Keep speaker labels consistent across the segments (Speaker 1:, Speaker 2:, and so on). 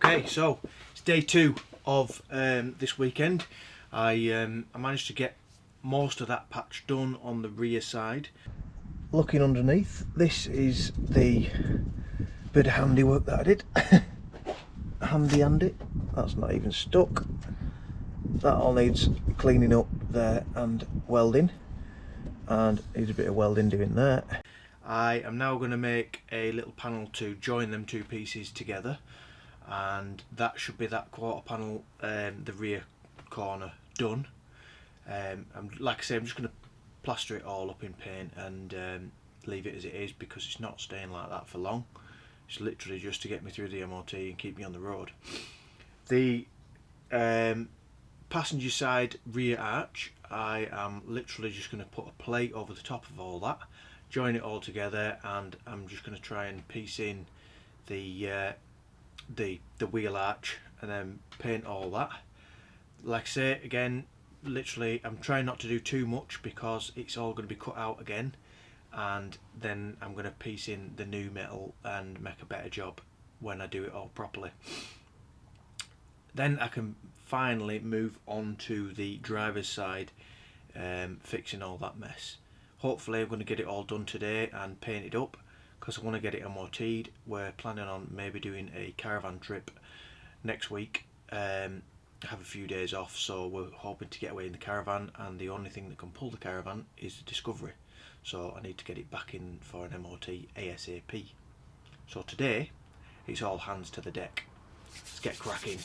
Speaker 1: Okay, so it's day 2 of this weekend. I managed to get most of that patch done on the rear side. Looking underneath, this is the bit of handiwork that I did. Handy, that's not even stuck. That all needs cleaning up there and welding, and needs a bit of welding doing there. I am now going to make a little panel to join them two pieces together, and that should be that quarter panel, the rear corner, done. Like I say, I'm just going to plaster it all up in paint and leave it as it is, because it's not staying like that for long. It's literally just to get me through the MOT and keep me on the road. The passenger side rear arch, I am literally just going to put a plate over the top of all that, join it all together, and I'm just going to try and piece in the wheel arch and then paint all that. Like I say, again, literally I'm trying not to do too much because it's all going to be cut out again, and then I'm going to piece in the new metal and make a better job when I do it all properly. Then I can finally move on to the driver's side, fixing all that mess. Hopefully I'm going to get it all done today and painted up, because I want to get it MOT'd. We're planning on maybe doing a caravan trip next week. Have a few days off, so we're hoping to get away in the caravan, and the only thing that can pull the caravan is the Discovery, so I need to get it back in for an MOT ASAP. So today it's all hands to the deck. Let's get cracking.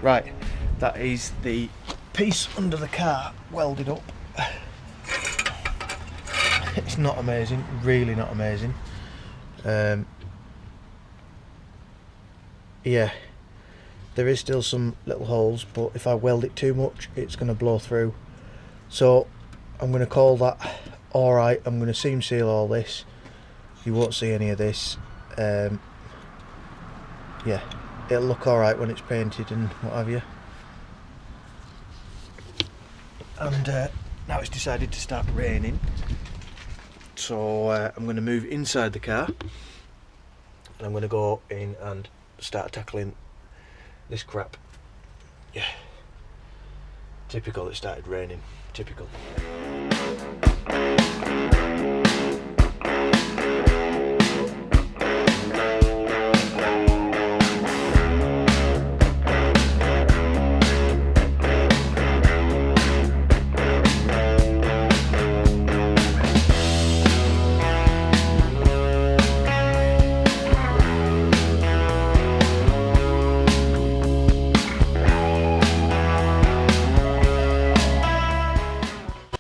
Speaker 1: Right, that is the piece under the car welded up. It's not amazing, really not amazing. Yeah, there is still some little holes, but if I weld it too much it's going to blow through. So I'm going to call that alright. I'm going to seam seal all this. You won't see any of this. Yeah, it'll look alright when it's painted and what have you. And now it's decided to start raining, so I'm going to move inside the car and I'm going to go in and start tackling this crap. Yeah, typical, it started raining, typical.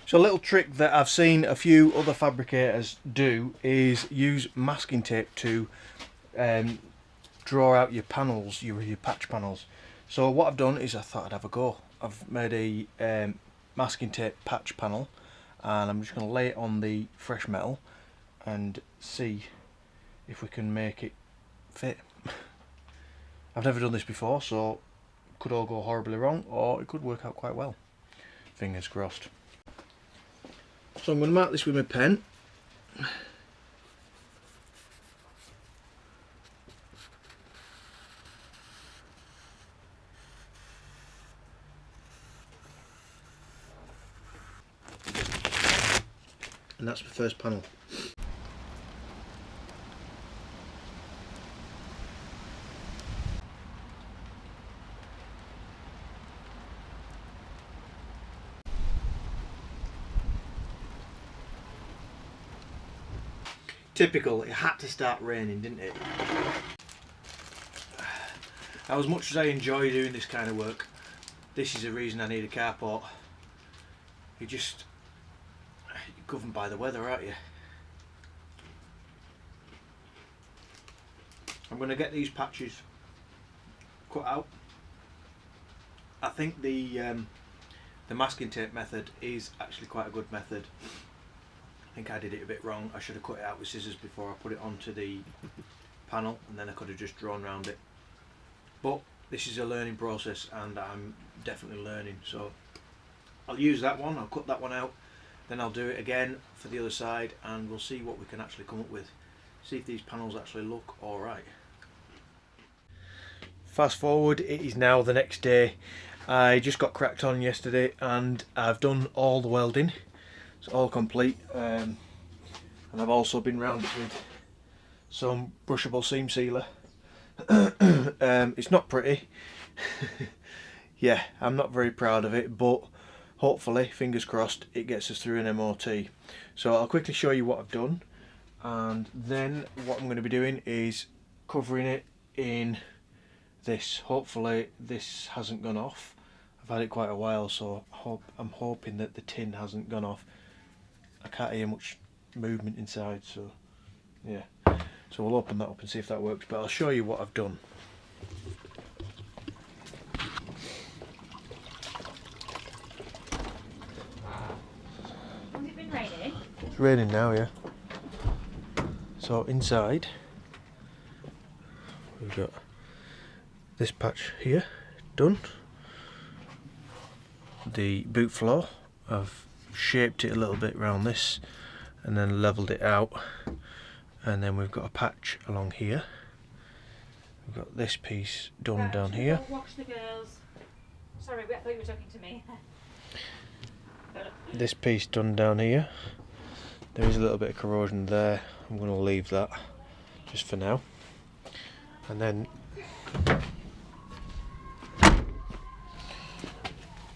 Speaker 1: So a little trick that I've seen a few other fabricators do is use masking tape to draw out your panels, your patch panels. So what I've done is I thought I'd have a go. I've made a masking tape patch panel, and I'm just going to lay it on the fresh metal and see if we can make it fit. I've never done this before, so it could all go horribly wrong, or it could work out quite well. Fingers crossed. So I'm going to mark this with my pen. And that's my first panel. Typical, it had to start raining, didn't it? Now, as much as I enjoy doing this kind of work, this is the reason I need a carport. You're governed by the weather, aren't you? I'm going to get these patches cut out. I think the masking tape method is actually quite a good method. I think I did it a bit wrong. I should have cut it out with scissors before I put it onto the panel, and then I could have just drawn around it. But this is a learning process and I'm definitely learning, so I'll use that one, I'll cut that one out, then I'll do it again for the other side and we'll see what we can actually come up with. See if these panels actually look alright. Fast forward, it is now the next day. I just got cracked on yesterday and I've done all the welding. It's all complete, and I've also been round it with some brushable seam sealer. It's not pretty. Yeah, I'm not very proud of it, but hopefully, fingers crossed, it gets us through an MOT. So I'll quickly show you what I've done, and then what I'm going to be doing is covering it in this. Hopefully this hasn't gone off. I've had it quite a while, so I'm hoping that the tin hasn't gone off. I can't hear much movement inside, so yeah. So we'll open that up and see if that works, but I'll show you what I've done.
Speaker 2: Has it been raining?
Speaker 1: It's raining now, yeah. So inside we've got this patch here done. The boot floor, I've shaped it a little bit around this and then levelled it out, and then we've got a patch along here. We've got this piece done
Speaker 2: Right,
Speaker 1: down here.
Speaker 2: Watch the girls. Sorry, I thought you were talking to me.
Speaker 1: This piece done down here. There is a little bit of corrosion there. I'm going to leave that just for now. And then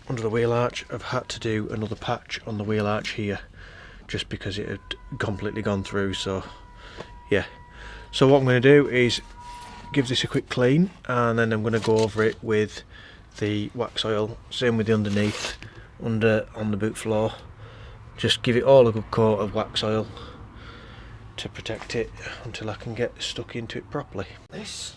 Speaker 1: under the wheel arch, I've had to do another patch on the wheel arch here, just because it had completely gone through. So yeah, so what I'm going to do is give this a quick clean, and then I'm going to go over it with the wax oil, same with the underneath, on the boot floor. Just give it all a good coat of wax oil to protect it until I can get stuck into it properly. This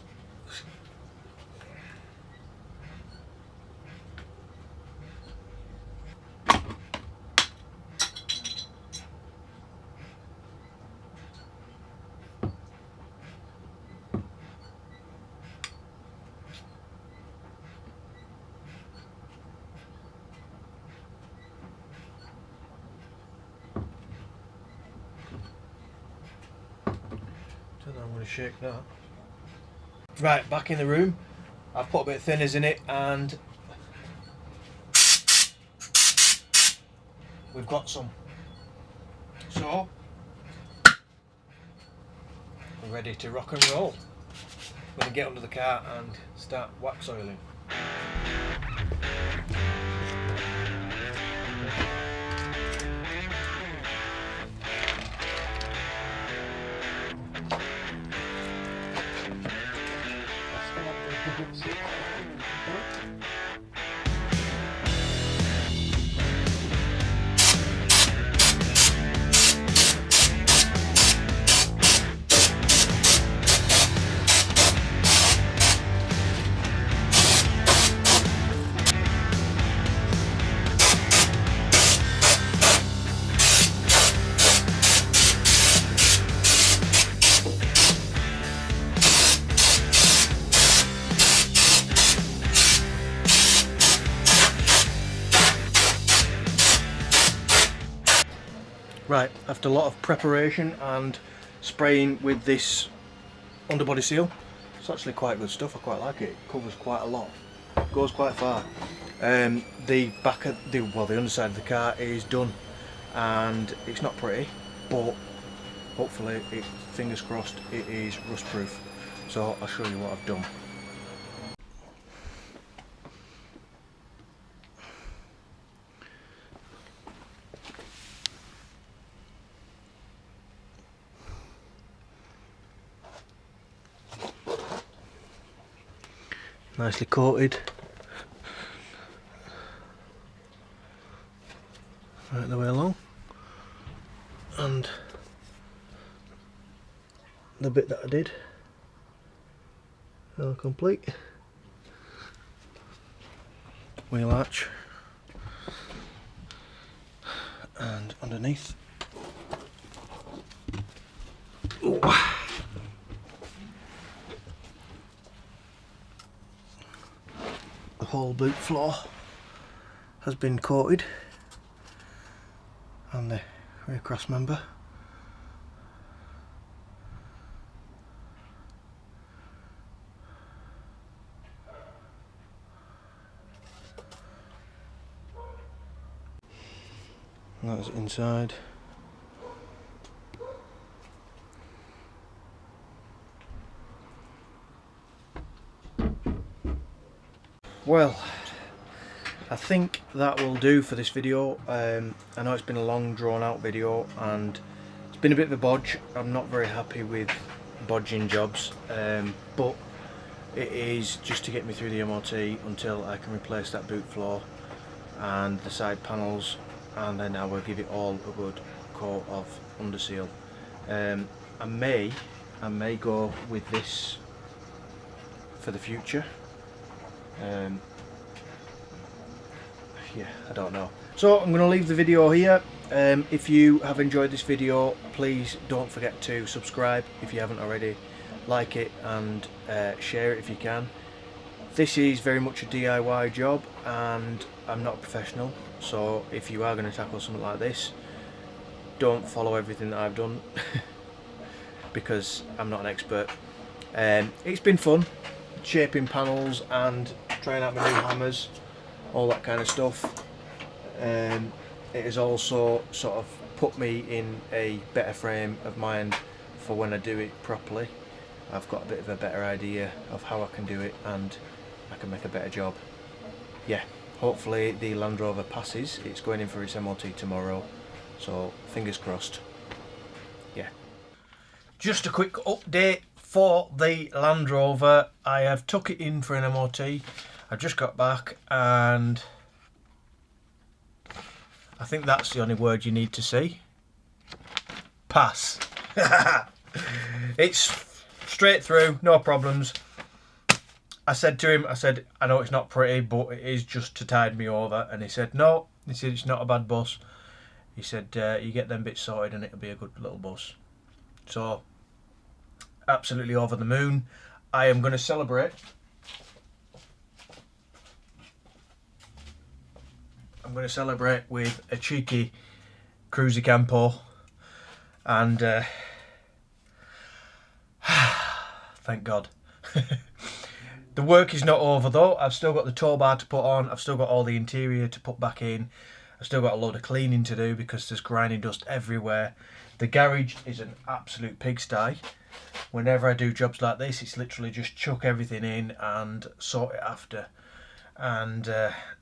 Speaker 1: I'm going to shake that. Right, back in the room. I've put a bit of thinners in it and we've got some. So we're ready to rock and roll. I'm going to get under the car and start wax oiling. Right, after a lot of preparation and spraying with this underbody seal, it's actually quite good stuff. I quite like it. It covers quite a lot, goes quite far. The back of the underside of the car is done, and it's not pretty, but hopefully, fingers crossed, it is rust proof. So I'll show you what I've done. Nicely coated. and the bit that I did now complete. Wheel arch and underneath. Ooh. The whole boot floor has been coated and the rear cross member. And that's inside. Well, I think that will do for this video. I know it's been a long drawn out video and it's been a bit of a bodge. I'm not very happy with bodging jobs, but it is just to get me through the MOT until I can replace that boot floor and the side panels, and then I will give it all a good coat of underseal. I may go with this for the future. Yeah, I don't know. So I'm going to leave the video here. If you have enjoyed this video, please don't forget to subscribe if you haven't already, like it and share it if you can. This is very much a DIY job and I'm not a professional, so if you are going to tackle something like this, don't follow everything that I've done because I'm not an expert. It's been fun shaping panels and trying out my new hammers, all that kind of stuff. It has also sort of put me in a better frame of mind for when I do it properly. I've got a bit of a better idea of how I can do it and I can make a better job. Yeah, hopefully the Land Rover passes. It's going in for its MOT tomorrow, so fingers crossed. Yeah. Just a quick update for the Land Rover. I have took it in for an MOT. I just got back and I think that's the only word you need to see. Pass. It's straight through, no problems. I said to him, I know it's not pretty, but it is just to tide me over. And he said, no. He said, it's not a bad bus. He said, you get them bits sorted and it'll be a good little bus. So, absolutely over the moon. I am going to celebrate. I'm going to celebrate with a cheeky Cruisy Campo, and thank God. The work is not over though. I've still got the tow bar to put on, I've still got all the interior to put back in, I've still got a load of cleaning to do because there's grinding dust everywhere. The garage is an absolute pigsty. Whenever I do jobs like this, it's literally just chuck everything in and sort it after. And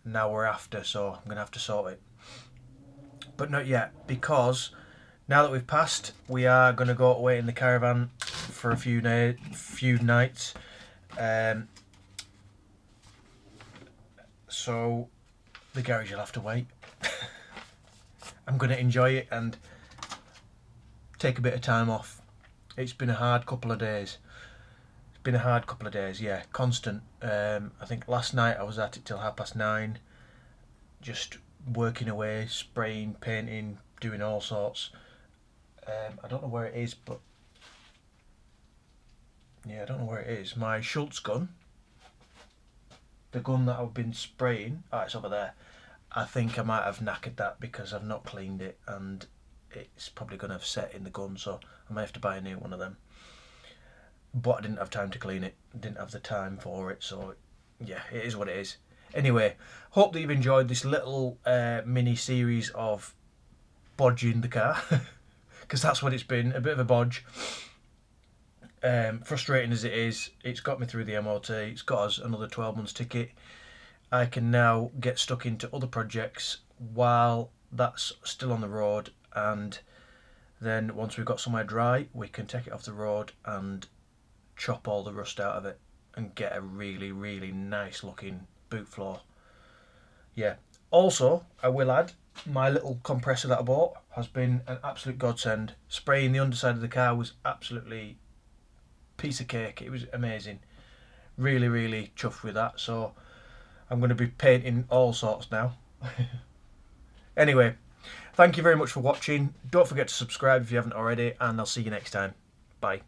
Speaker 1: now we're after, so I'm going to have to sort it. But not yet, because now that we've passed, we are going to go away in the caravan for a few nights. So the garage will have to wait. I'm going to enjoy it and take a bit of time off. It's been a hard couple of days. Yeah, constant. I think last night I was at it till 9:30, just working away, spraying, painting, doing all sorts. I don't know where it is, but yeah, I don't know where it is. My Schultz gun, the gun that I've been spraying, it's over there. I think I might have knackered that because I've not cleaned it and it's probably going to have set in the gun, so I may have to buy a new one of them. But I didn't have time to clean it, didn't have the time for it, so yeah, it is what it is. Anyway, hope that you've enjoyed this little mini series of bodging the car, because that's what it's been, a bit of a bodge. Frustrating as it is, it's got me through the MOT, it's got us another 12 months ticket. I can now get stuck into other projects while that's still on the road, and then once we've got somewhere dry, we can take it off the road and chop all the rust out of it and get a really, really nice looking boot floor. Yeah. Also, I will add, my little compressor that I bought has been an absolute godsend. Spraying the underside of the car was absolutely piece of cake. It was amazing. Really, really chuffed with that. So I'm going to be painting all sorts now. Anyway, thank you very much for watching. Don't forget to subscribe if you haven't already, and I'll see you next time. Bye.